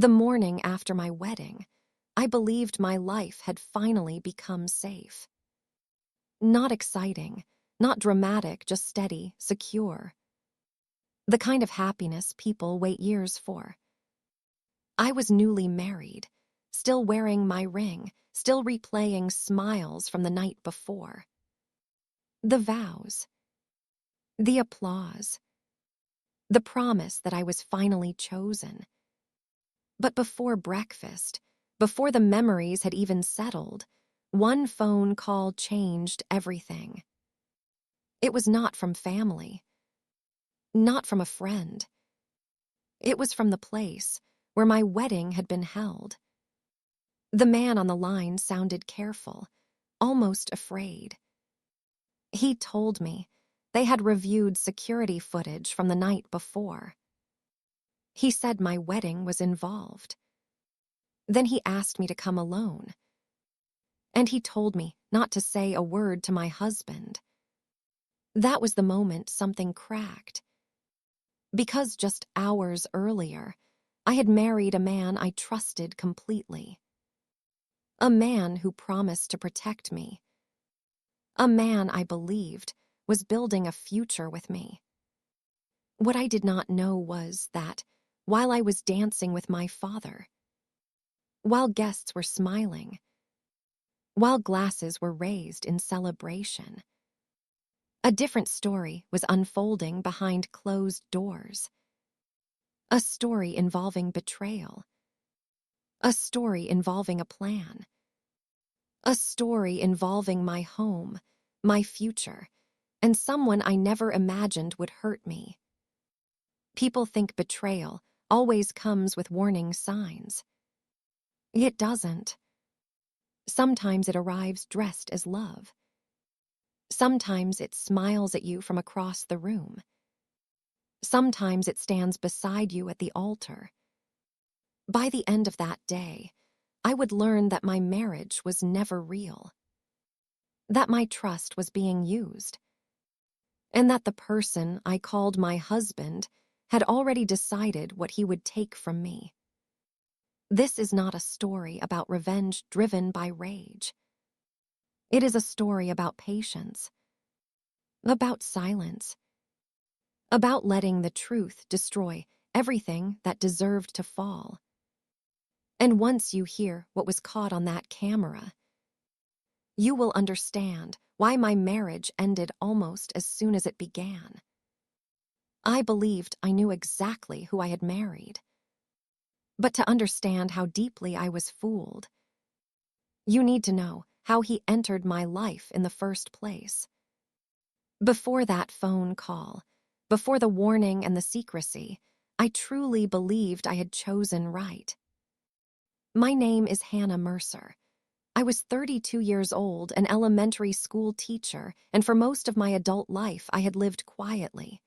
The morning after my wedding, I believed my life had finally become safe. Not exciting, not dramatic, just steady, secure. The kind of happiness people wait years for. I was newly married, still wearing my ring, still replaying smiles from the night before. The vows, the applause, the promise that I was finally chosen. But before breakfast, before the memories had even settled, one phone call changed everything. It was not from family, not from a friend. It was from the place where my wedding had been held. The man on the line sounded careful, almost afraid. He told me they had reviewed security footage from the night before. He said my wedding was involved. Then he asked me to come alone. And he told me not to say a word to my husband. That was the moment something cracked. Because just hours earlier, I had married a man I trusted completely. A man who promised to protect me. A man I believed was building a future with me. What I did not know was that, while I was dancing with my father, while guests were smiling, while glasses were raised in celebration, a different story was unfolding behind closed doors. A story involving betrayal. A story involving a plan. A story involving my home, my future, and someone I never imagined would hurt me. People think betrayal always comes with warning signs. It doesn't. Sometimes it arrives dressed as love. Sometimes it smiles at you from across the room. Sometimes it stands beside you at the altar. By the end of that day, I would learn that my marriage was never real, that my trust was being used, and that the person I called my husband had already decided what he would take from me. This is not a story about revenge driven by rage. It is a story about patience, about silence, about letting the truth destroy everything that deserved to fall. And once you hear what was caught on that camera, you will understand why my marriage ended almost as soon as it began. I believed I knew exactly who I had married. But to understand how deeply I was fooled, you need to know how he entered my life in the first place. Before that phone call, before the warning and the secrecy, I truly believed I had chosen right. My name is Hannah Mercer. I was 32 years old, an elementary school teacher, and for most of my adult life I had lived quietly.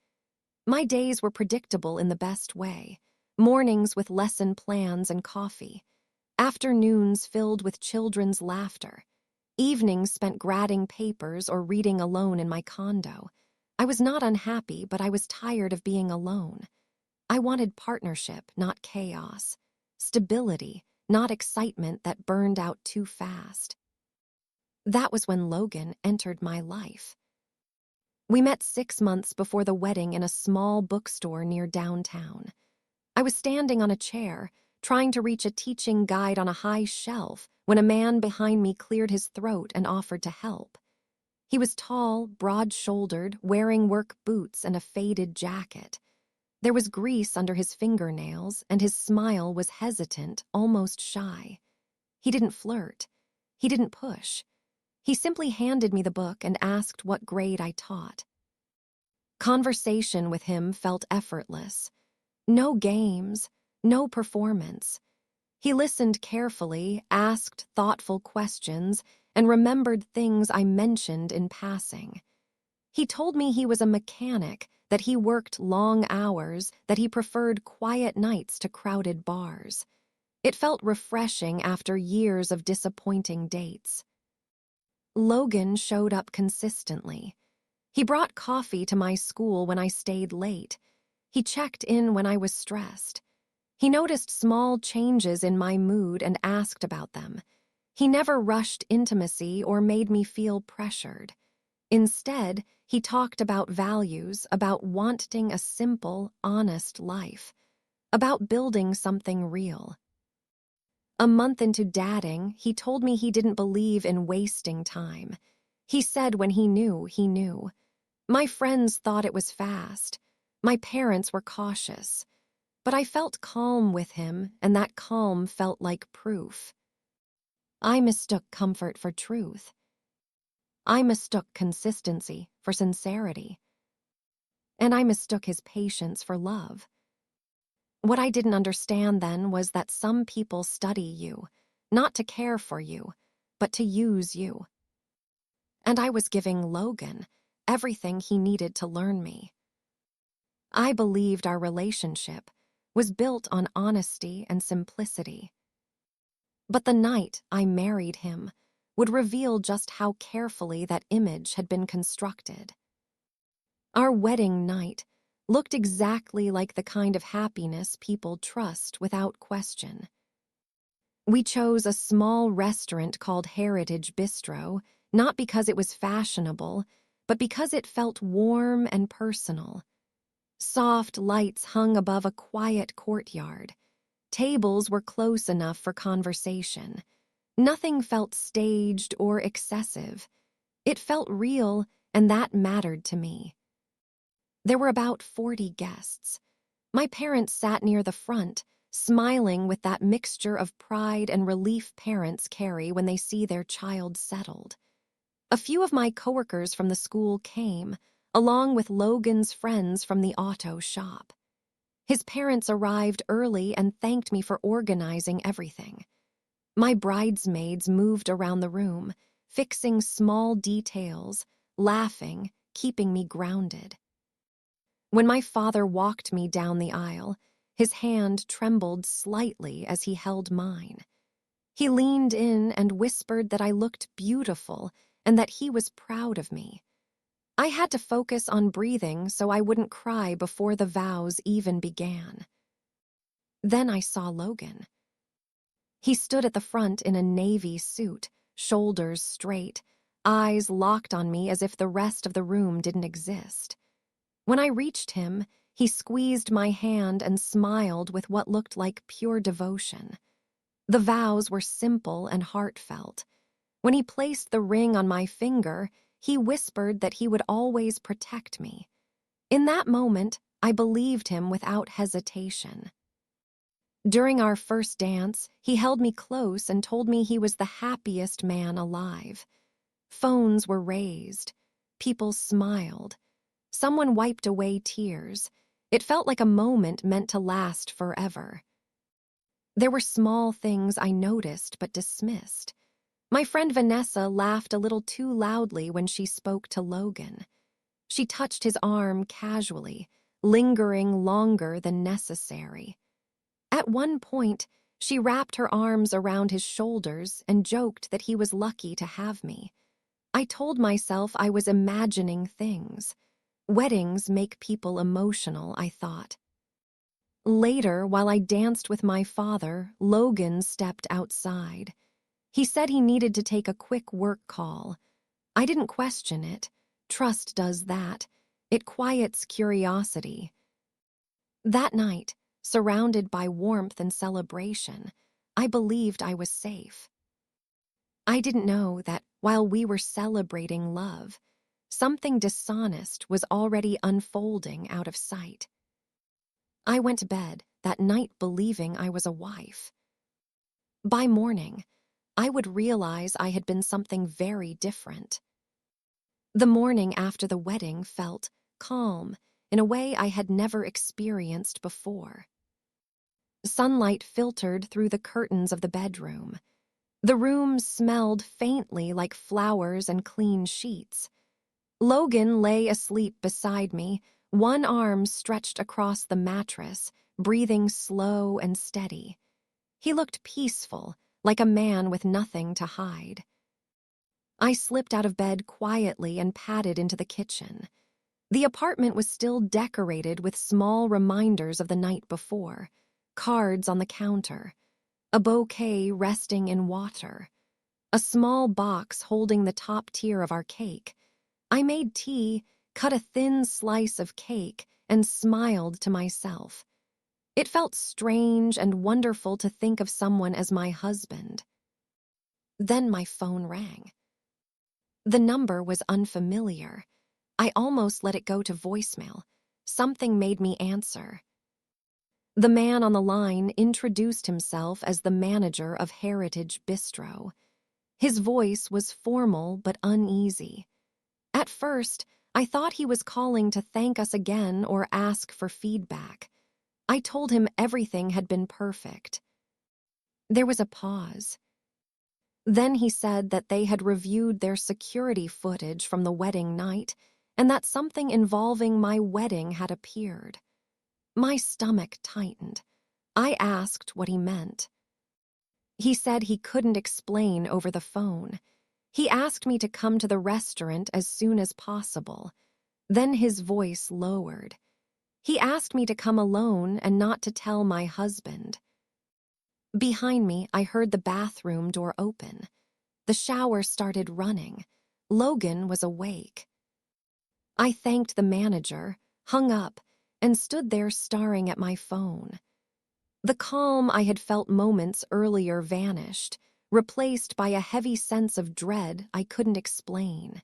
My days were predictable in the best way. Mornings with lesson plans and coffee. Afternoons filled with children's laughter. Evenings spent grading papers or reading alone in my condo. I was not unhappy, but I was tired of being alone. I wanted partnership, not chaos. Stability, not excitement that burned out too fast. That was when Logan entered my life. We met 6 months before the wedding in a small bookstore near downtown. I was standing on a chair, trying to reach a teaching guide on a high shelf, when a man behind me cleared his throat and offered to help. He was tall, broad-shouldered, wearing work boots and a faded jacket. There was grease under his fingernails, and his smile was hesitant, almost shy. He didn't flirt. He didn't push. He simply handed me the book and asked what grade I taught. Conversation with him felt effortless. No games, no performance. He listened carefully, asked thoughtful questions, and remembered things I mentioned in passing. He told me he was a mechanic, that he worked long hours, that he preferred quiet nights to crowded bars. It felt refreshing after years of disappointing dates. Logan showed up consistently. He brought coffee to my school when I stayed late. He checked in when I was stressed. He noticed small changes in my mood and asked about them. He never rushed intimacy or made me feel pressured. Instead, he talked about values, about wanting a simple, honest life, about building something real. A month into dating, he told me he didn't believe in wasting time. He said when he knew, he knew. My friends thought it was fast. My parents were cautious. But I felt calm with him, and that calm felt like proof. I mistook comfort for truth. I mistook consistency for sincerity. And I mistook his patience for love. What I didn't understand then was that some people study you, not to care for you, but to use you. And I was giving Logan everything he needed to learn me. I believed our relationship was built on honesty and simplicity. But the night I married him would reveal just how carefully that image had been constructed. Our wedding night looked exactly like the kind of happiness people trust without question. We chose a small restaurant called Heritage Bistro, not because it was fashionable, but because it felt warm and personal. Soft lights hung above a quiet courtyard. Tables were close enough for conversation. Nothing felt staged or excessive. It felt real, and that mattered to me. There were about 40 guests. My parents sat near the front, smiling with that mixture of pride and relief parents carry when they see their child settled. A few of my coworkers from the school came, along with Logan's friends from the auto shop. His parents arrived early and thanked me for organizing everything. My bridesmaids moved around the room, fixing small details, laughing, keeping me grounded. When my father walked me down the aisle, his hand trembled slightly as he held mine. He leaned in and whispered that I looked beautiful and that he was proud of me. I had to focus on breathing so I wouldn't cry before the vows even began. Then I saw Logan. He stood at the front in a navy suit, shoulders straight, eyes locked on me as if the rest of the room didn't exist. When I reached him, he squeezed my hand and smiled with what looked like pure devotion. The vows were simple and heartfelt. When he placed the ring on my finger, he whispered that he would always protect me. In that moment, I believed him without hesitation. During our first dance, he held me close and told me he was the happiest man alive. Phones were raised. People smiled. Someone wiped away tears. It felt like a moment meant to last forever. There were small things I noticed but dismissed. My friend Vanessa laughed a little too loudly when she spoke to Logan. She touched his arm casually, lingering longer than necessary. At one point, she wrapped her arms around his shoulders and joked that he was lucky to have me. I told myself I was imagining things. Weddings make people emotional, I thought. Later, while I danced with my father, Logan stepped outside. He said he needed to take a quick work call. I didn't question it. Trust does that. It quiets curiosity. That night, surrounded by warmth and celebration, I believed I was safe. I didn't know that while we were celebrating love, something dishonest was already unfolding out of sight. I went to bed that night believing I was a wife. By morning, I would realize I had been something very different. The morning after the wedding felt calm in a way I had never experienced before. Sunlight filtered through the curtains of the bedroom. The room smelled faintly like flowers and clean sheets. Logan lay asleep beside me, one arm stretched across the mattress, breathing slow and steady. He looked peaceful, like a man with nothing to hide. I slipped out of bed quietly and padded into the kitchen. The apartment was still decorated with small reminders of the night before. cards on the counter, a bouquet resting in water, a small box holding the top tier of our cake. I made tea, cut a thin slice of cake, and smiled to myself. It felt strange and wonderful to think of someone as my husband. Then my phone rang. The number was unfamiliar. I almost let it go to voicemail. Something made me answer. The man on the line introduced himself as the manager of Heritage Bistro. His voice was formal but uneasy. At first, I thought he was calling to thank us again or ask for feedback. I told him everything had been perfect. There was a pause. Then he said that they had reviewed their security footage from the wedding night and that something involving my wedding had appeared. My stomach tightened. I asked what he meant. He said he couldn't explain over the phone. He asked me to come to the restaurant as soon as possible. Then his voice lowered. He asked me to come alone and not to tell my husband. Behind me, I heard the bathroom door open. The shower started running. Logan was awake. I thanked the manager, hung up, and stood there staring at my phone. The calm I had felt moments earlier vanished, replaced by a heavy sense of dread I couldn't explain.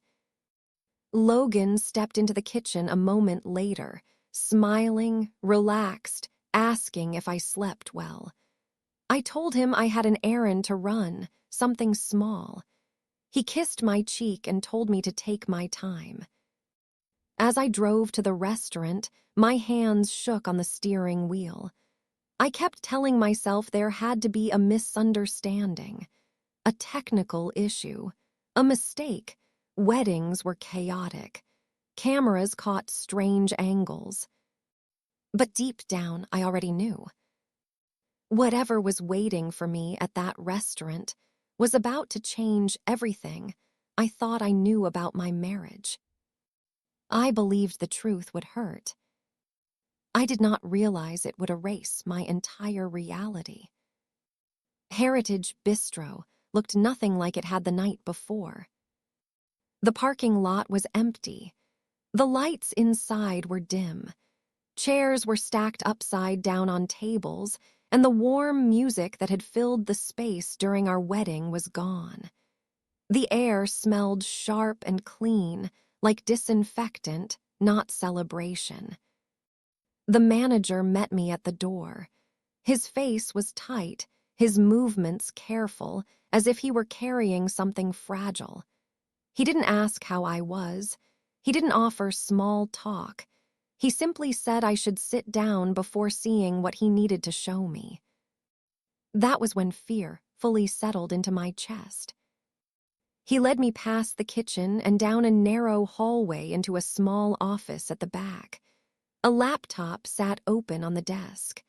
Logan stepped into the kitchen a moment later, smiling, relaxed, asking if I slept well. I told him I had an errand to run, something small. He kissed my cheek and told me to take my time. As I drove to the restaurant, my hands shook on the steering wheel. I kept telling myself there had to be a misunderstanding, a technical issue, a mistake. Weddings were chaotic. Cameras caught strange angles. But deep down, I already knew. Whatever was waiting for me at that restaurant was about to change everything I thought I knew about my marriage. I believed the truth would hurt. I did not realize it would erase my entire reality. Heritage Bistro looked nothing like it had the night before. The parking lot was empty. The lights inside were dim. Chairs were stacked upside down on tables, and the warm music that had filled the space during our wedding was gone. The air smelled sharp and clean, like disinfectant, not celebration. The manager met me at the door. His face was tight, his movements careful, as if he were carrying something fragile. He didn't ask how I was. He didn't offer small talk. He simply said I should sit down before seeing what he needed to show me. That was when fear fully settled into my chest. He led me past the kitchen and down a narrow hallway into a small office at the back. A laptop sat open on the desk.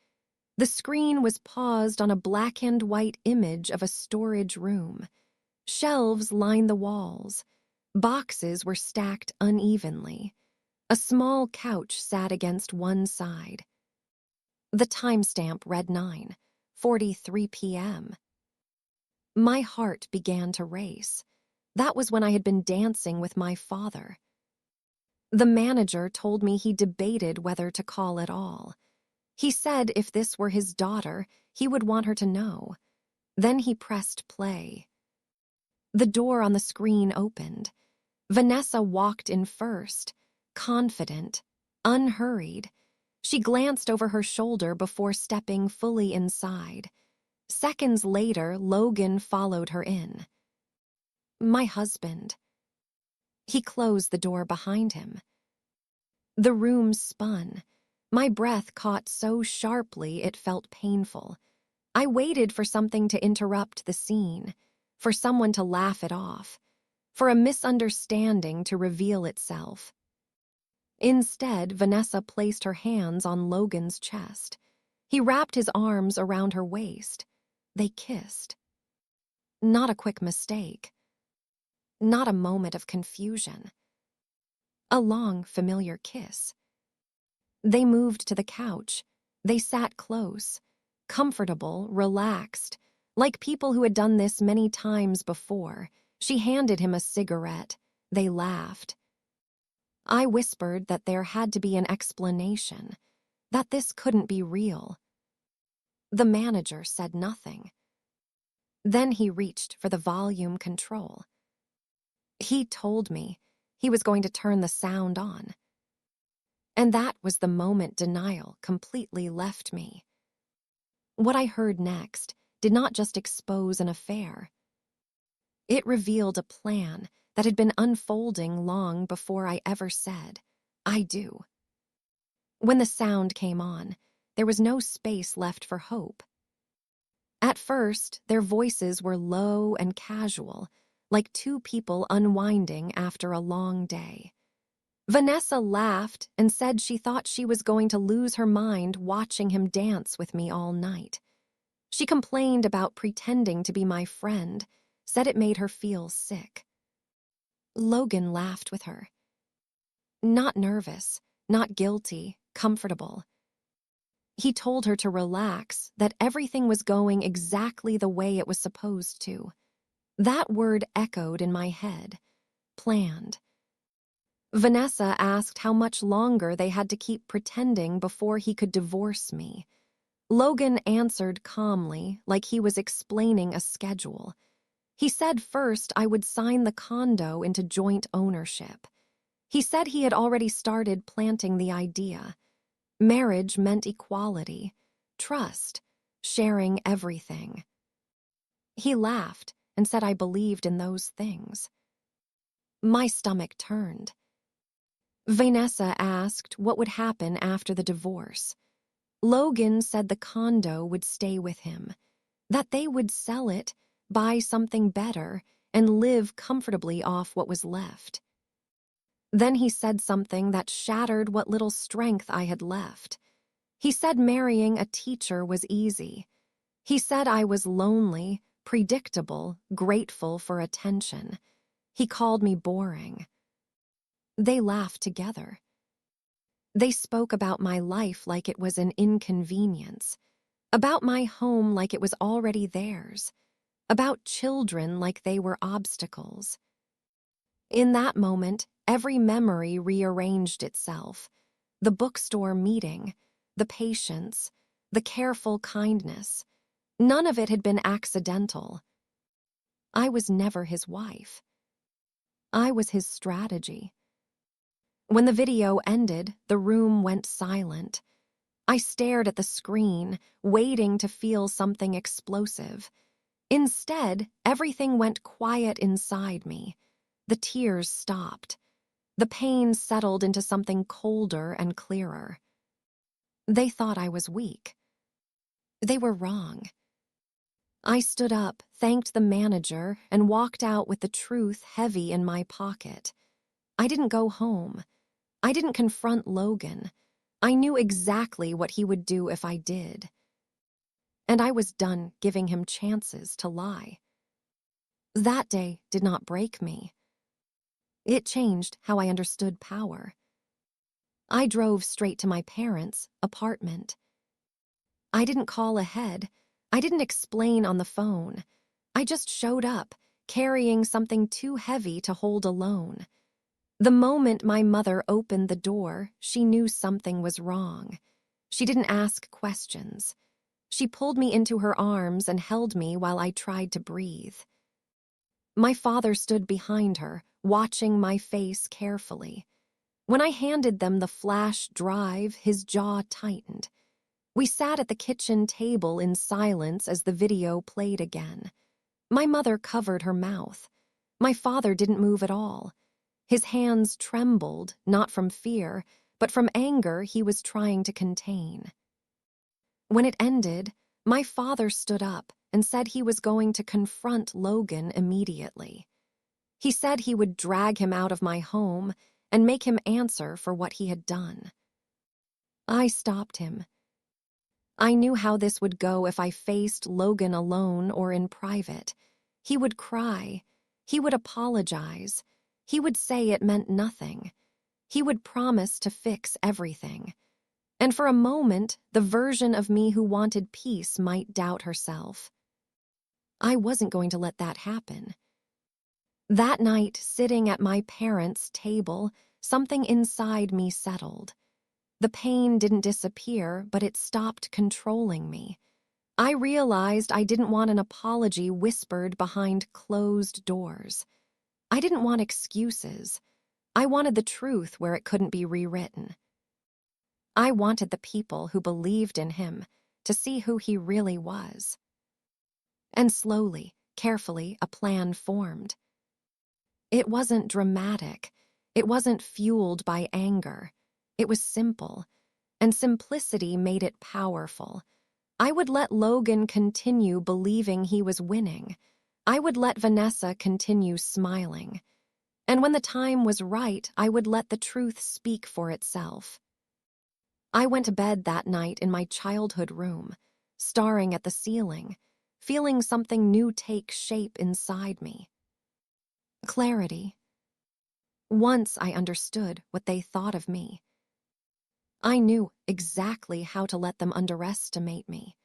The screen was paused on a black and white image of a storage room. Shelves lined the walls. Boxes were stacked unevenly. A small couch sat against one side. The timestamp read 9:43 p.m. My heart began to race. That was when I had been dancing with my father. The manager told me he debated whether to call at all. He said if this were his daughter, he would want her to know. Then he pressed play. The door on the screen opened. Vanessa walked in first, confident, unhurried. She glanced over her shoulder before stepping fully inside. Seconds later, Logan followed her in. My husband. He closed the door behind him. The room spun. My breath caught so sharply it felt painful. I waited for something to interrupt the scene, for someone to laugh it off, for a misunderstanding to reveal itself. Instead, Vanessa placed her hands on Logan's chest. He wrapped his arms around her waist. They kissed. Not a quick mistake. Not a moment of confusion. A long, familiar kiss. They moved to the couch. They sat close. comfortable, relaxed, like people who had done this many times before. She handed him a cigarette. They laughed. I whispered that there had to be an explanation, that this couldn't be real. The manager said nothing. Then he reached for the volume control. He told me he was going to turn the sound on. And that was the moment denial completely left me. What I heard next did not just expose an affair. It revealed a plan that had been unfolding long before I ever said, "I do." When the sound came on, there was no space left for hope. At first, their voices were low and casual, like two people unwinding after a long day. Vanessa laughed and said she thought she was going to lose her mind watching him dance with me all night. She complained about pretending to be my friend, said it made her feel sick. Logan laughed with her. Not nervous, not guilty, comfortable. He told her to relax, that everything was going exactly the way it was supposed to. That word echoed in my head. Planned. Vanessa asked how much longer they had to keep pretending before he could divorce me. Logan answered calmly, like he was explaining a schedule. He said first I would sign the condo into joint ownership. He said he had already started planting the idea. Marriage meant equality, trust, sharing everything. He laughed and said I believed in those things. My stomach turned. Vanessa asked what would happen after the divorce. Logan said the condo would stay with him, that they would sell it, buy something better, and live comfortably off what was left. Then he said something that shattered what little strength I had left. He said marrying a teacher was easy. He said I was lonely, predictable, grateful for attention. He called me boring. They laughed together. They spoke about my life like it was an inconvenience, about my home like it was already theirs, about children like they were obstacles. In that moment, every memory rearranged itself. The bookstore meeting, the patience, the careful kindness. None of it had been accidental. I was never his wife. I was his strategy. When the video ended, the room went silent. I stared at the screen, waiting to feel something explosive. Instead, everything went quiet inside me. The tears stopped. The pain settled into something colder and clearer. They thought I was weak. They were wrong. I stood up, thanked the manager, and walked out with the truth heavy in my pocket. I didn't go home. I didn't confront Logan. I knew exactly what he would do if I did. And I was done giving him chances to lie. That day did not break me. It changed how I understood power. I drove straight to my parents' apartment. I didn't call ahead. I didn't explain on the phone. I just showed up, carrying something too heavy to hold alone. The moment my mother opened the door, she knew something was wrong. She didn't ask questions. She pulled me into her arms and held me while I tried to breathe. My father stood behind her, watching my face carefully. When I handed them the flash drive, his jaw tightened. We sat at the kitchen table in silence as the video played again. My mother covered her mouth. My father didn't move at all. His hands trembled, not from fear, but from anger he was trying to contain. When it ended, my father stood up and said he was going to confront Logan immediately. He said he would drag him out of my home and make him answer for what he had done. I stopped him. I knew how this would go if I faced Logan alone or in private. He would cry. He would apologize. He would say it meant nothing. He would promise to fix everything. And for a moment, the version of me who wanted peace might doubt herself. I wasn't going to let that happen. That night, sitting at my parents' table, something inside me settled. The pain didn't disappear, but it stopped controlling me. I realized I didn't want an apology whispered behind closed doors. I didn't want excuses. I wanted the truth where it couldn't be rewritten. I wanted the people who believed in him to see who he really was. And slowly, carefully, a plan formed. It wasn't dramatic. It wasn't fueled by anger. It was simple, and simplicity made it powerful. I would let Logan continue believing he was winning. I would let Vanessa continue smiling. And when the time was right, I would let the truth speak for itself. I went to bed that night in my childhood room, staring at the ceiling, feeling something new take shape inside me. Clarity. Once I understood what they thought of me, I knew exactly how to let them underestimate me.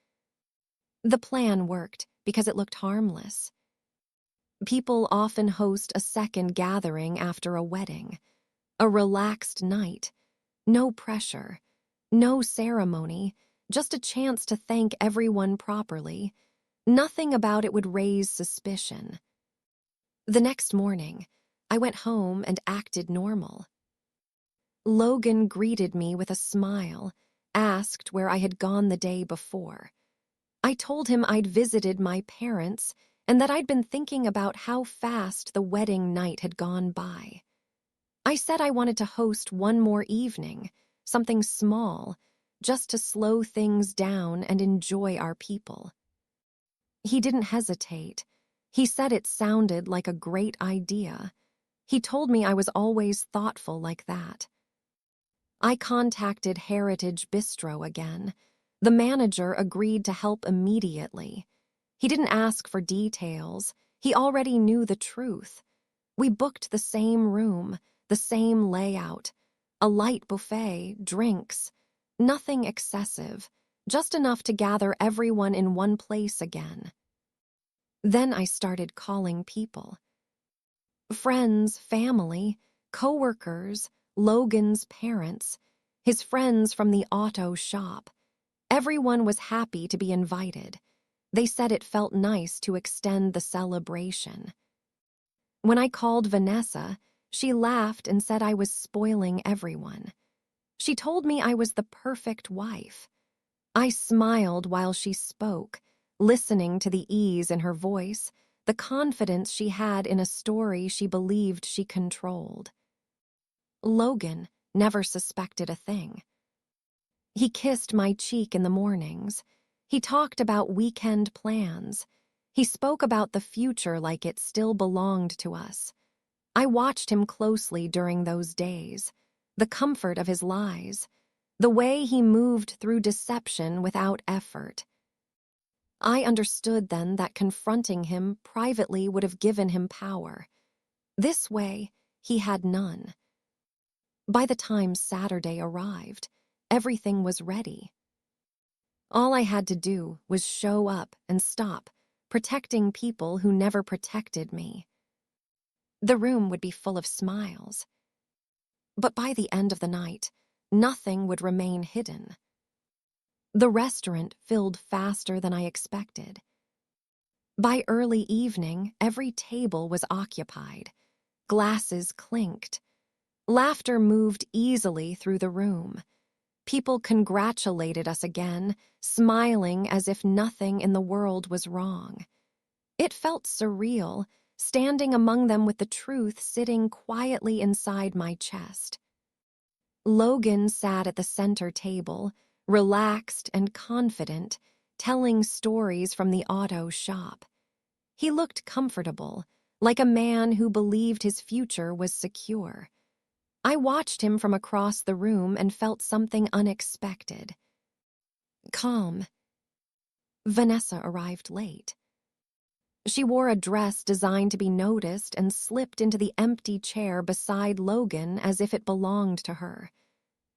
The plan worked because it looked harmless. People often host a second gathering after a wedding, a relaxed night, no pressure, no ceremony, just a chance to thank everyone properly. Nothing about it would raise suspicion. The next morning, I went home and acted normal. Logan greeted me with a smile, asked where I had gone the day before. I told him I'd visited my parents and that I'd been thinking about how fast the wedding night had gone by. I said I wanted to host one more evening, something small, just to slow things down and enjoy our people. He didn't hesitate. He said it sounded like a great idea. He told me I was always thoughtful like that. I contacted Heritage Bistro again. The manager agreed to help immediately. He didn't ask for details. He already knew the truth. We booked the same room, the same layout, a light buffet, drinks, nothing excessive, just enough to gather everyone in one place again. Then I started calling people. Friends, family, coworkers, Logan's parents, his friends from the auto shop. Everyone was happy to be invited. They said it felt nice to extend the celebration. When I called Vanessa, she laughed and said I was spoiling everyone. She told me I was the perfect wife. I smiled while she spoke, listening to the ease in her voice, the confidence she had in a story she believed she controlled. Logan never suspected a thing. He kissed my cheek in the mornings. He talked about weekend plans. He spoke about the future like it still belonged to us. I watched him closely during those days, the comfort of his lies, the way he moved through deception without effort. I understood then that confronting him privately would have given him power. This way, he had none. By the time Saturday arrived, everything was ready. All I had to do was show up and stop, protecting people who never protected me. The room would be full of smiles. But by the end of the night, nothing would remain hidden. The restaurant filled faster than I expected. By early evening, every table was occupied. Glasses clinked. Laughter moved easily through the room. People congratulated us again, smiling as if nothing in the world was wrong. It felt surreal, standing among them with the truth sitting quietly inside my chest. Logan sat at the center table, relaxed and confident, telling stories from the auto shop. He looked comfortable, like a man who believed his future was secure. I watched him from across the room and felt something unexpected. Calm. Vanessa arrived late. She wore a dress designed to be noticed and slipped into the empty chair beside Logan as if it belonged to her.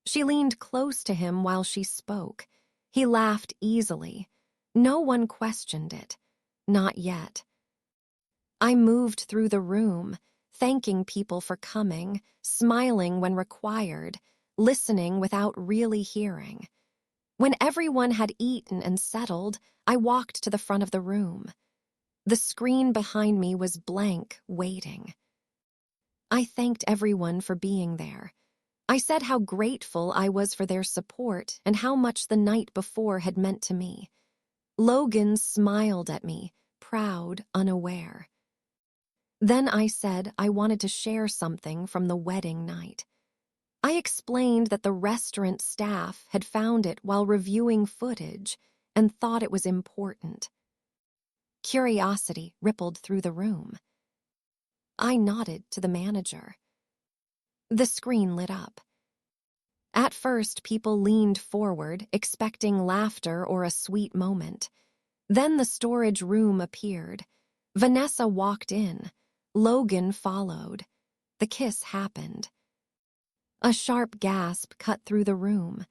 She leaned close to him while she spoke. He laughed easily. No one questioned it. Not yet. I moved through the room, thanking people for coming, smiling when required, listening without really hearing. When everyone had eaten and settled, I walked to the front of the room. The screen behind me was blank, waiting. I thanked everyone for being there. I said how grateful I was for their support and how much the night before had meant to me. Logan smiled at me, proud, unaware. Then I said I wanted to share something from the wedding night. I explained that the restaurant staff had found it while reviewing footage and thought it was important. Curiosity rippled through the room. I nodded to the manager. The screen lit up. At first, people leaned forward, expecting laughter or a sweet moment. Then the storage room appeared. Vanessa walked in. Logan followed. The kiss happened. A sharp gasp cut through the room.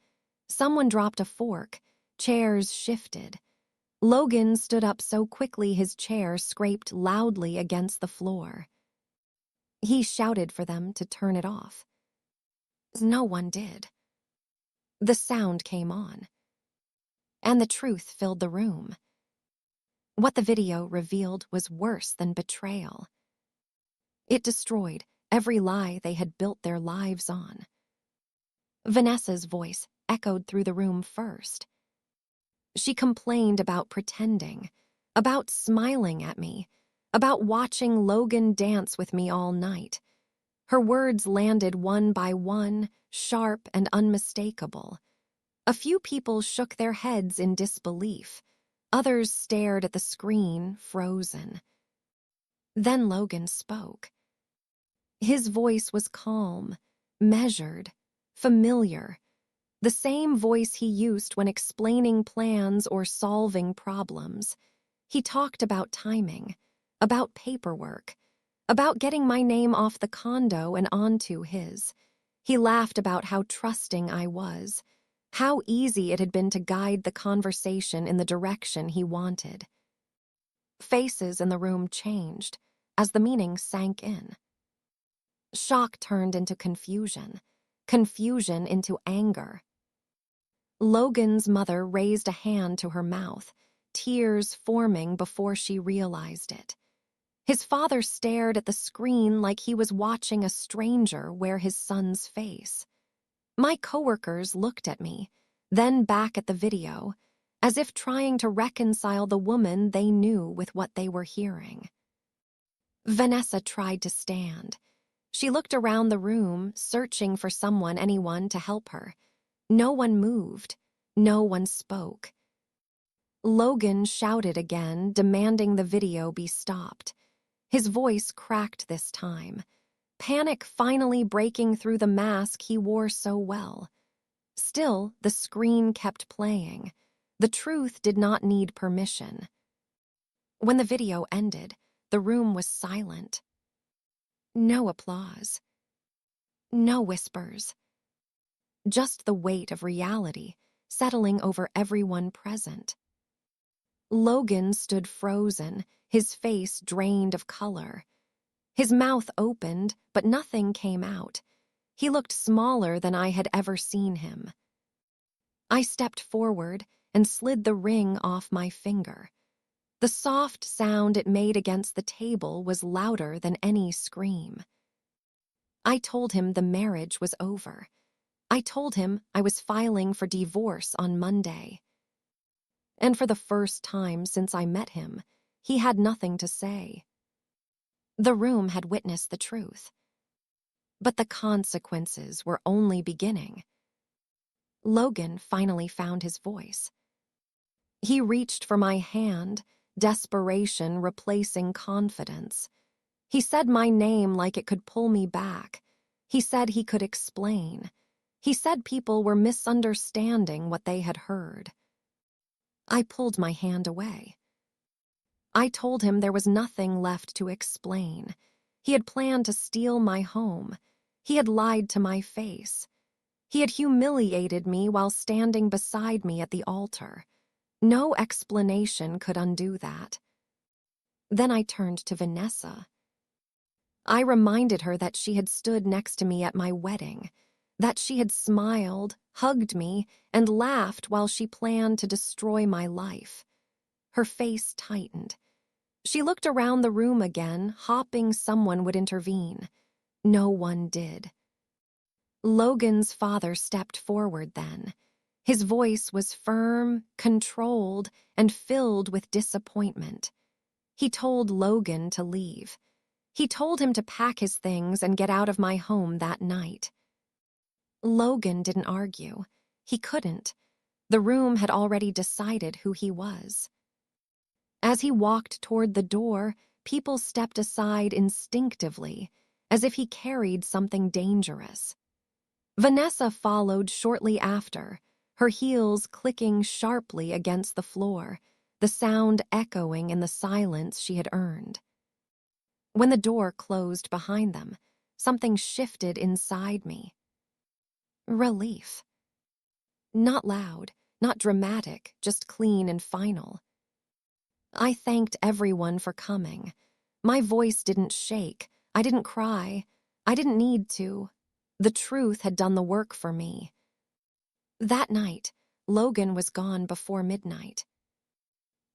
Someone dropped a fork. Chairs shifted. Logan stood up so quickly his chair scraped loudly against the floor. He shouted for them to turn it off. No one did. The sound came on. And the truth filled the room. What the video revealed was worse than betrayal. It destroyed every lie they had built their lives on. Vanessa's voice echoed through the room first. She complained about pretending, about smiling at me, about watching Logan dance with me all night. Her words landed one by one, sharp and unmistakable. A few people shook their heads in disbelief. Others stared at the screen, frozen. Then Logan spoke. His voice was calm, measured, familiar, the same voice he used when explaining plans or solving problems. He talked about timing, about paperwork, about getting my name off the condo and onto his. He laughed about how trusting I was, how easy it had been to guide the conversation in the direction he wanted. Faces in the room changed as the meaning sank in. Shock turned into confusion, confusion into anger. Logan's mother raised a hand to her mouth, tears forming before she realized it. His father stared at the screen like he was watching a stranger wear his son's face. My coworkers looked at me, then back at the video, as if trying to reconcile the woman they knew with what they were hearing. Vanessa tried to stand. She looked around the room, searching for anyone to help her. No one moved. No one spoke. Logan shouted again, demanding the video be stopped. His voice cracked this time, panic finally breaking through the mask he wore so well. Still, the screen kept playing. The truth did not need permission. When the video ended, the room was silent. No applause. No whispers. Just the weight of reality settling over everyone present. Logan stood frozen, his face drained of color. His mouth opened, but nothing came out. He looked smaller than I had ever seen him. I stepped forward and slid the ring off my finger. The soft sound it made against the table was louder than any scream. I told him the marriage was over. I told him I was filing for divorce on Monday. And for the first time since I met him, he had nothing to say. The room had witnessed the truth. But the consequences were only beginning. Logan finally found his voice. He reached for my hand, desperation replacing confidence. He said my name like it could pull me back. He said he could explain. He said people were misunderstanding what they had heard. I pulled my hand away. I told him there was nothing left to explain. He had planned to steal my home. He had lied to my face. He had humiliated me while standing beside me at the altar. No explanation could undo that. Then I turned to Vanessa. I reminded her that she had stood next to me at my wedding, that she had smiled, hugged me, and laughed while she planned to destroy my life. Her face tightened. She looked around the room again, hoping someone would intervene. No one did. Logan's father stepped forward then. His voice was firm, controlled, and filled with disappointment. He told Logan to leave. He told him to pack his things and get out of my home that night. Logan didn't argue. He couldn't. The room had already decided who he was. As he walked toward the door, people stepped aside instinctively, as if he carried something dangerous. Vanessa followed shortly after, her heels clicking sharply against the floor, the sound echoing in the silence she had earned. When the door closed behind them, something shifted inside me. Relief. Not loud, not dramatic, just clean and final. I thanked everyone for coming. My voice didn't shake. I didn't cry. I didn't need to. The truth had done the work for me. That night, Logan was gone before midnight.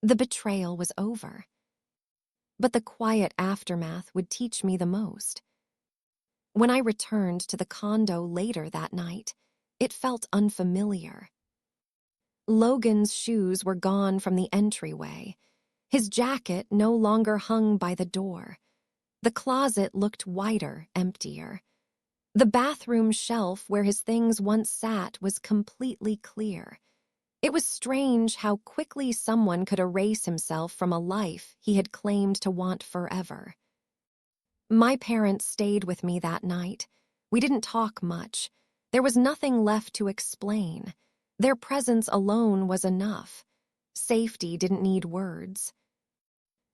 The betrayal was over. But the quiet aftermath would teach me the most. When I returned to the condo later that night, it felt unfamiliar. Logan's shoes were gone from the entryway. His jacket no longer hung by the door. The closet looked wider, emptier. The bathroom shelf where his things once sat was completely clear. It was strange how quickly someone could erase himself from a life he had claimed to want forever. My parents stayed with me that night. We didn't talk much. There was nothing left to explain. Their presence alone was enough. Safety didn't need words.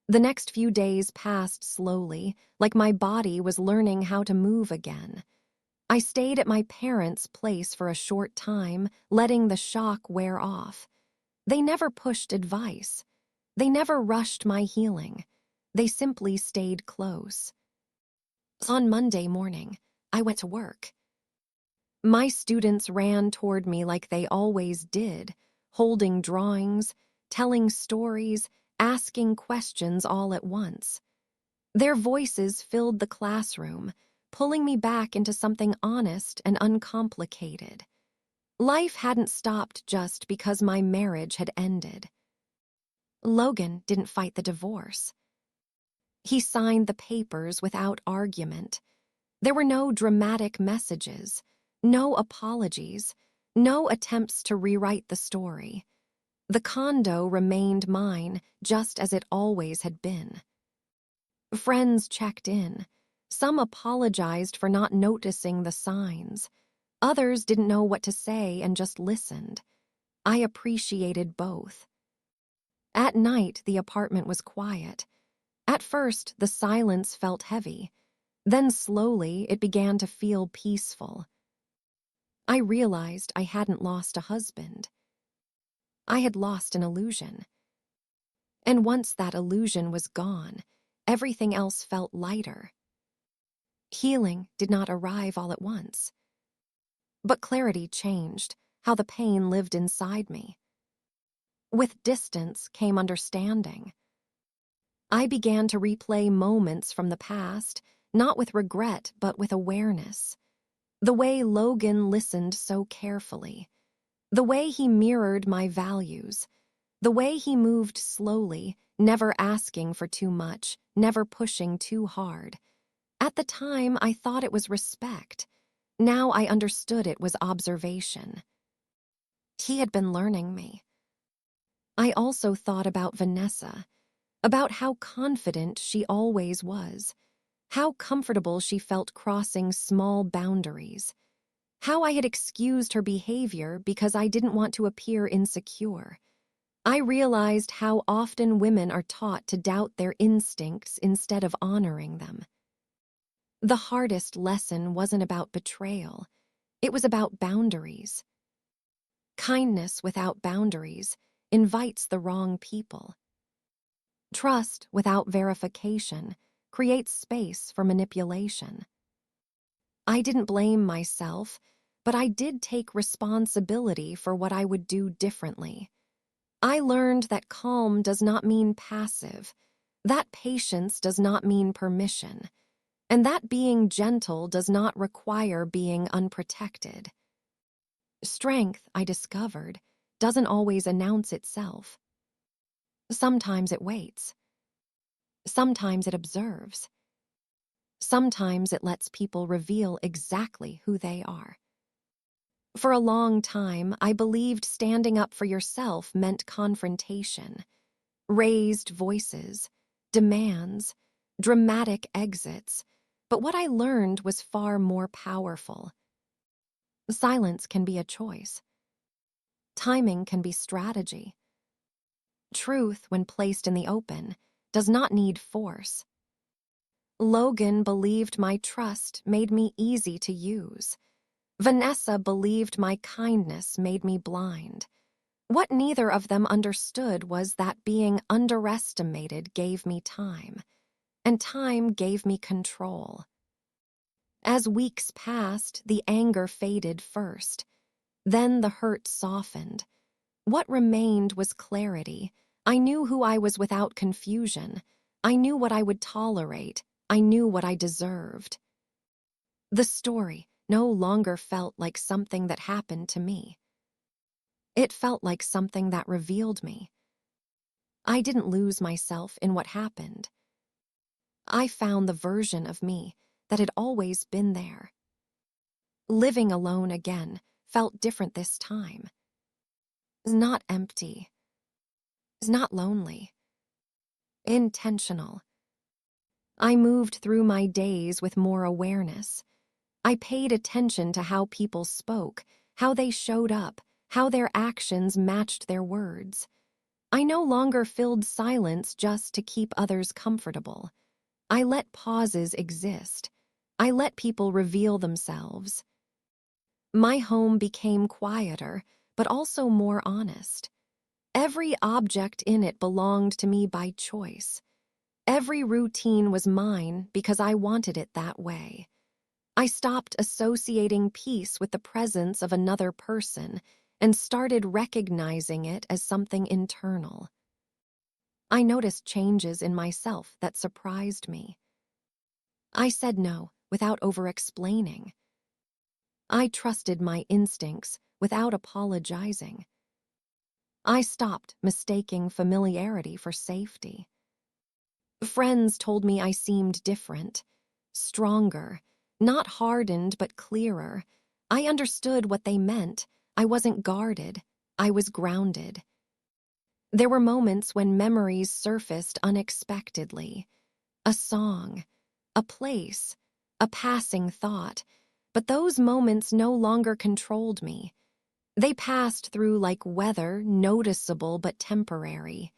The next few days passed slowly, like my body was learning how to move again. I stayed at my parents' place for a short time, letting the shock wear off. They never pushed advice. They never rushed my healing. They simply stayed close. On Monday morning, I went to work. My students ran toward me like they always did, holding drawings, telling stories, asking questions all at once. Their voices filled the classroom, pulling me back into something honest and uncomplicated. Life hadn't stopped just because my marriage had ended. Logan didn't fight the divorce. He signed the papers without argument. There were no dramatic messages, no apologies, no attempts to rewrite the story. The condo remained mine, just as it always had been. Friends checked in. Some apologized for not noticing the signs. Others didn't know what to say and just listened. I appreciated both. At night, the apartment was quiet. At first, the silence felt heavy. Then slowly, it began to feel peaceful. I realized I hadn't lost a husband. I had lost an illusion. And once that illusion was gone, everything else felt lighter. Healing did not arrive all at once. But clarity changed how the pain lived inside me. With distance came understanding. I began to replay moments from the past, not with regret, but with awareness. The way Logan listened so carefully. The way he mirrored my values. The way he moved slowly, never asking for too much, never pushing too hard. At the time, I thought it was respect. Now I understood it was observation. He had been learning me. I also thought about Vanessa, about how confident she always was, how comfortable she felt crossing small boundaries, how I had excused her behavior because I didn't want to appear insecure. I realized how often women are taught to doubt their instincts instead of honoring them. The hardest lesson wasn't about betrayal. It was about boundaries. Kindness without boundaries invites the wrong people. Trust without verification creates space for manipulation. I didn't blame myself, but I did take responsibility for what I would do differently. I learned that calm does not mean passive, that patience does not mean permission, and that being gentle does not require being unprotected. Strength, I discovered, doesn't always announce itself. Sometimes it waits. Sometimes it observes. Sometimes it lets people reveal exactly who they are. For a long time, I believed standing up for yourself meant confrontation, raised voices, demands, dramatic exits, but what I learned was far more powerful. Silence can be a choice. Timing can be strategy. Truth, when placed in the open, does not need force. Logan believed my trust made me easy to use. Vanessa believed my kindness made me blind. What neither of them understood was that being underestimated gave me time, and time gave me control. As weeks passed, the anger faded first. Then the hurt softened. What remained was clarity. I knew who I was without confusion. I knew what I would tolerate. I knew what I deserved. The story no longer felt like something that happened to me. It felt like something that revealed me. I didn't lose myself in what happened. I found the version of me that had always been there. Living alone again felt different this time. Not empty. Not lonely. Intentional. I moved through my days with more awareness. I paid attention to how people spoke, how they showed up, how their actions matched their words. I no longer filled silence just to keep others comfortable. I let pauses exist. I let people reveal themselves. My home became quieter, but also more honest. Every object in it belonged to me by choice. Every routine was mine because I wanted it that way. I stopped associating peace with the presence of another person and started recognizing it as something internal. I noticed changes in myself that surprised me. I said no without over-explaining. I trusted my instincts without apologizing. I stopped mistaking familiarity for safety. Friends told me I seemed different, stronger, not hardened but clearer. I understood what they meant. I wasn't guarded. I was grounded. There were moments when memories surfaced unexpectedly. A song, a place, a passing thought, but those moments no longer controlled me. They passed through like weather, noticeable but temporary.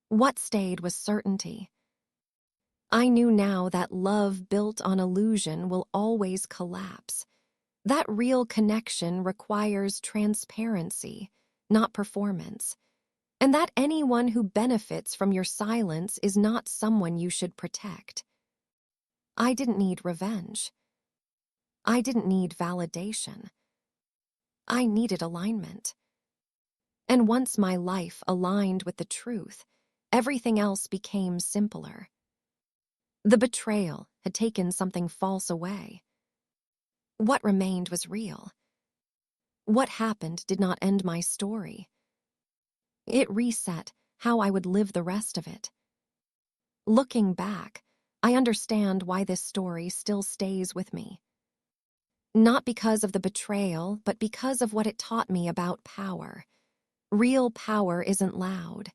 What stayed was certainty. I knew now that love built on illusion will always collapse. That real connection requires transparency, not performance, and that anyone who benefits from your silence is not someone you should protect. I didn't need revenge. I didn't need validation. I needed alignment. And once my life aligned with the truth, everything else became simpler. The betrayal had taken something false away. What remained was real. What happened did not end my story. It reset how I would live the rest of it. Looking back, I understand why this story still stays with me. Not because of the betrayal, but because of what it taught me about power. Real power isn't loud.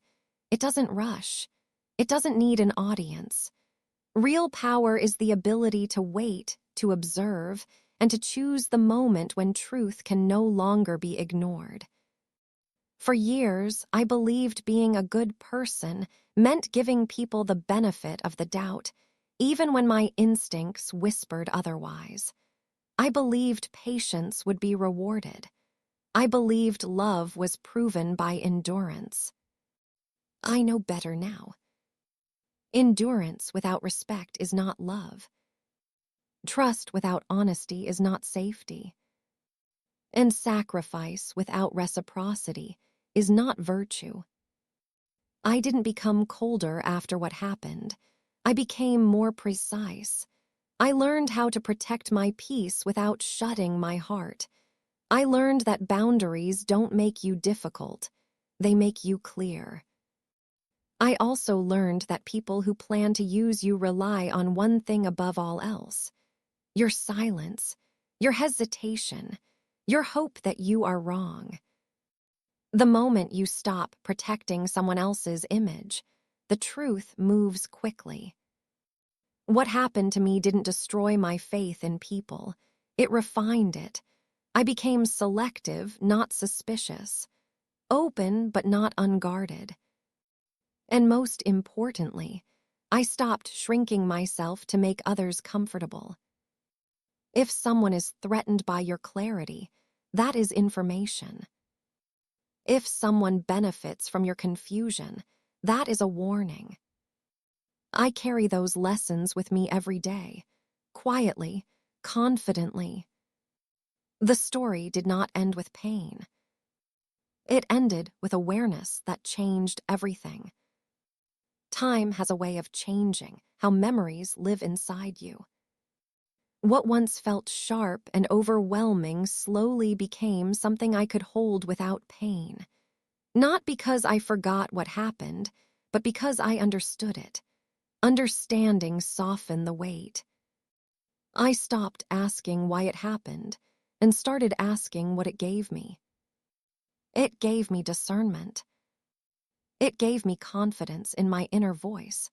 It doesn't rush. It doesn't need an audience. Real power is the ability to wait, to observe, and to choose the moment when truth can no longer be ignored. For years, I believed being a good person meant giving people the benefit of the doubt, even when my instincts whispered otherwise. I believed patience would be rewarded. I believed love was proven by endurance. I know better now. Endurance without respect is not love. Trust without honesty is not safety. And sacrifice without reciprocity is not virtue. I didn't become colder after what happened. I became more precise. I learned how to protect my peace without shutting my heart. I learned that boundaries don't make you difficult. They make you clear. I also learned that people who plan to use you rely on one thing above all else: your silence, your hesitation, your hope that you are wrong. The moment you stop protecting someone else's image, the truth moves quickly. What happened to me didn't destroy my faith in people. It refined it. I became selective, not suspicious, open but not unguarded. And most importantly, I stopped shrinking myself to make others comfortable. If someone is threatened by your clarity, that is information. If someone benefits from your confusion, that is a warning. I carry those lessons with me every day, quietly, confidently. The story did not end with pain. It ended with awareness that changed everything. Time has a way of changing how memories live inside you. What once felt sharp and overwhelming slowly became something I could hold without pain. Not because I forgot what happened, but because I understood it. Understanding softened the weight. I stopped asking why it happened and started asking what it gave me. It gave me discernment. It gave me confidence in my inner voice.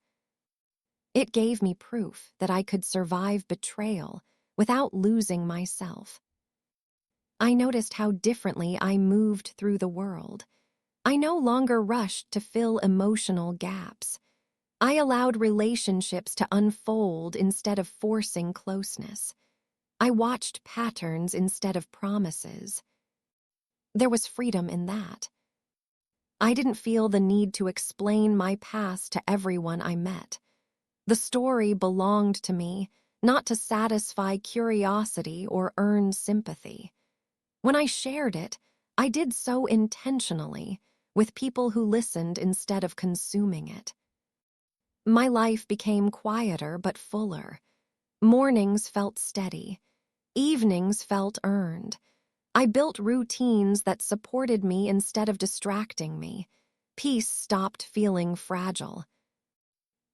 It gave me proof that I could survive betrayal without losing myself. I noticed how differently I moved through the world. I no longer rushed to fill emotional gaps. I allowed relationships to unfold instead of forcing closeness. I watched patterns instead of promises. There was freedom in that. I didn't feel the need to explain my past to everyone I met. The story belonged to me, not to satisfy curiosity or earn sympathy. When I shared it, I did so intentionally, with people who listened instead of consuming it. My life became quieter but fuller. Mornings felt steady. Evenings felt earned. I built routines that supported me instead of distracting me. Peace stopped feeling fragile.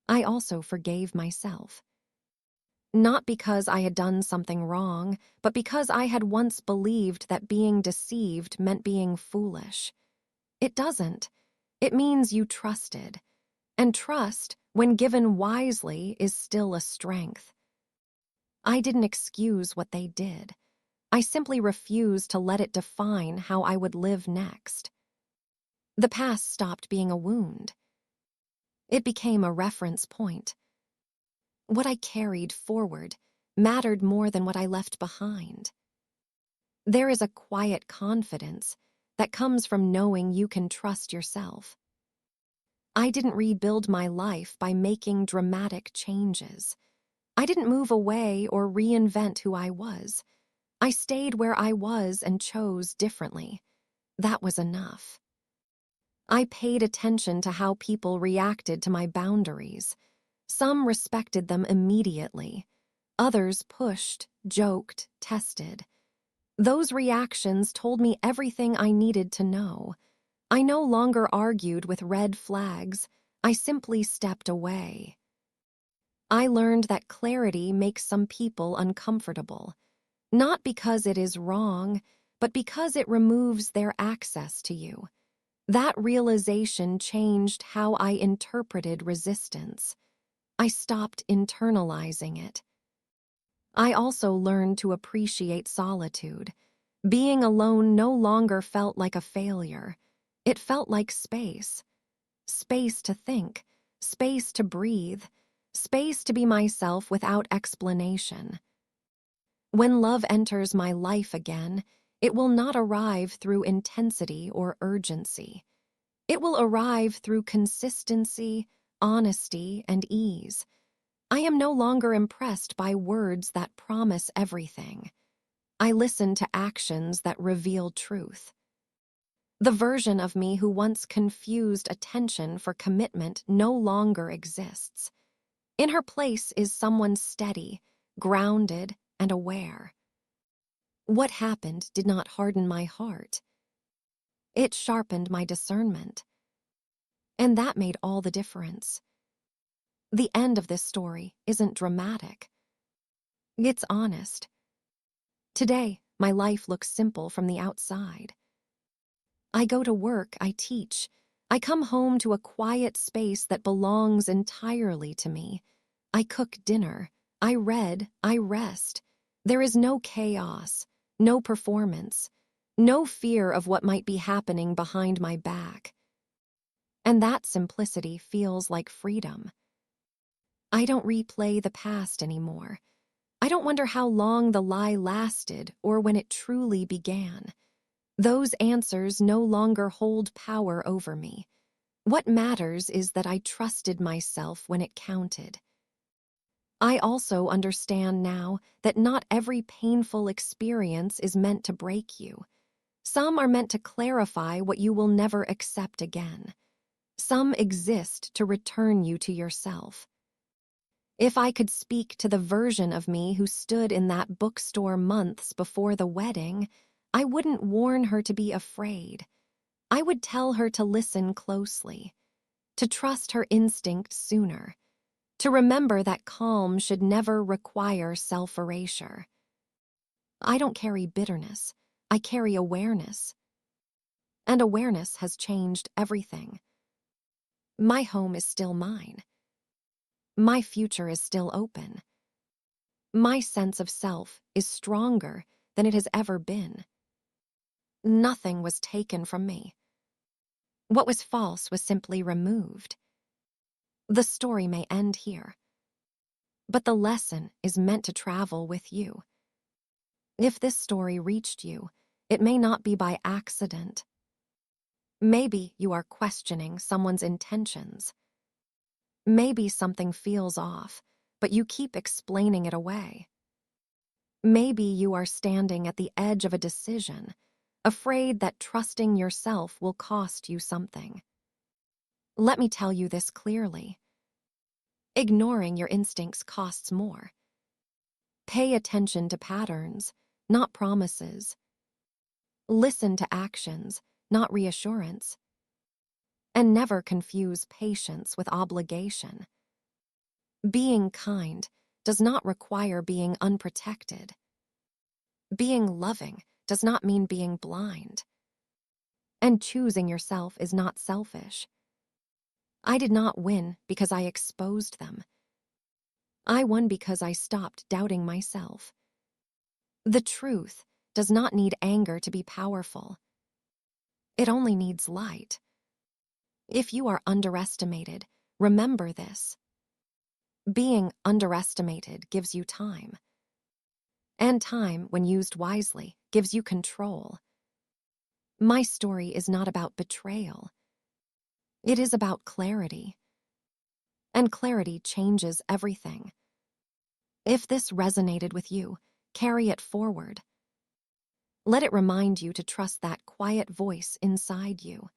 I also forgave myself. Not because I had done something wrong, but because I had once believed that being deceived meant being foolish. It doesn't. It means you trusted. And trust, when given wisely, is still a strength. I didn't excuse what they did. I simply refused to let it define how I would live next. The past stopped being a wound. It became a reference point. What I carried forward mattered more than what I left behind. There is a quiet confidence that comes from knowing you can trust yourself. I didn't rebuild my life by making dramatic changes. I didn't move away or reinvent who I was. I stayed where I was and chose differently. That was enough. I paid attention to how people reacted to my boundaries. Some respected them immediately. Others pushed, joked, tested. Those reactions told me everything I needed to know. I no longer argued with red flags. I simply stepped away. I learned that clarity makes some people uncomfortable, not because it is wrong, but because it removes their access to you. That realization changed how I interpreted resistance. I stopped internalizing it. I also learned to appreciate solitude. Being alone no longer felt like a failure. It felt like space. Space to think, space to breathe, space to be myself without explanation. When love enters my life again, it will not arrive through intensity or urgency. It will arrive through consistency, honesty, and ease. I am no longer impressed by words that promise everything. I listen to actions that reveal truth. The version of me who once confused attention for commitment no longer exists. In her place is someone steady, grounded, and aware. What happened did not harden my heart. It sharpened my discernment. And that made all the difference. The end of this story isn't dramatic. It's honest. Today, my life looks simple from the outside. I go to work, I teach. I come home to a quiet space that belongs entirely to me. I cook dinner. I read. I rest. There is no chaos, no performance, no fear of what might be happening behind my back. And that simplicity feels like freedom. I don't replay the past anymore. I don't wonder how long the lie lasted or when it truly began. Those answers no longer hold power over me. What matters is that I trusted myself when it counted. I also understand now that not every painful experience is meant to break you. Some are meant to clarify what you will never accept again. Some exist to return you to yourself. If I could speak to the version of me who stood in that bookstore months before the wedding, I wouldn't warn her to be afraid. I would tell her to listen closely, to trust her instincts sooner, to remember that calm should never require self-erasure. I don't carry bitterness, I carry awareness. And awareness has changed everything. My home is still mine. My future is still open. My sense of self is stronger than it has ever been. Nothing was taken from me. What was false was simply removed. The story may end here, but the lesson is meant to travel with you. If this story reached you, it may not be by accident. Maybe you are questioning someone's intentions. Maybe something feels off, but you keep explaining it away. Maybe you are standing at the edge of a decision, afraid that trusting yourself will cost you something. Let me tell you this clearly. Ignoring your instincts costs more. Pay attention to patterns, not promises. Listen to actions, not reassurance. And never confuse patience with obligation. Being kind does not require being unprotected. Being loving does not mean being blind. And choosing yourself is not selfish. I did not win because I exposed them. I won because I stopped doubting myself. The truth does not need anger to be powerful. It only needs light. If you are underestimated, remember this. Being underestimated gives you time. And time, when used wisely, gives you control. My story is not about betrayal. It is about clarity. And clarity changes everything. If this resonated with you, carry it forward. Let it remind you to trust that quiet voice inside you.